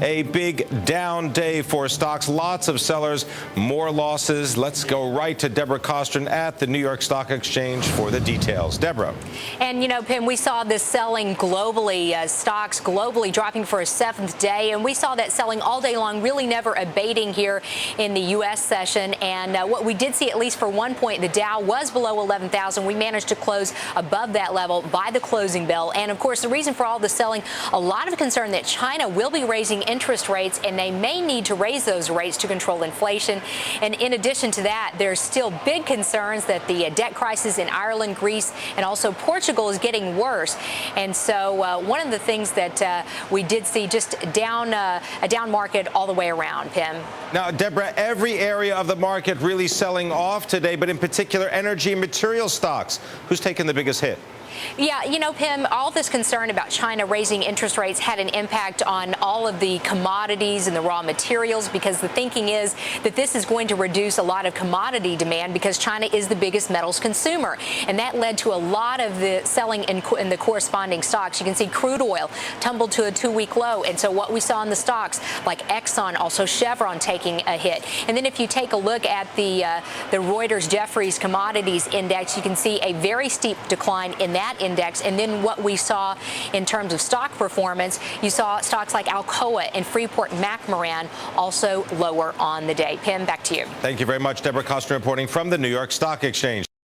a big down day for stocks. Lots of sellers, more losses. Let's go right to Deborah Kostroun at the New York Stock Exchange for the details. Deborah. And, you know, Pimm, we saw this selling globally, stocks globally dropping for a seventh day. And we saw that selling all day long, really never abating here in the U.S. session. And what we did see, at least for one point, the Dow was below 11,000. We managed to close above that level by the closing bell. And, of course, the reason for all the selling, a lot of concern that China will be raising interest rates, and they may need to raise those rates to control inflation. And in addition to that, there's still big concerns that the debt crisis in Ireland, Greece, and also Portugal is getting worse. And so one of the things that we did see, just a down market all the way around, Pimm. Now, Deborah, every area of the market really selling off today, but in particular energy and material stocks. Who's taken the biggest hit? Yeah, you know, Pimm, all this concern about China raising interest rates had an impact on all of the commodities and the raw materials, because the thinking is that this is going to reduce a lot of commodity demand because China is the biggest metals consumer. And that led to a lot of the selling in the corresponding stocks. You can see crude oil tumbled to a two-week low. And so what we saw in the stocks like Exxon, also Chevron, taking a hit. And then if you take a look at the Reuters Jefferies Commodities Index, you can see a very steep decline in that index. And then what we saw in terms of stock performance, you saw stocks like Alcoa and Freeport-McMoRan also lower on the day. Pimm, back to you. Thank you very much, Deborah Kostroun, reporting from the New York Stock Exchange.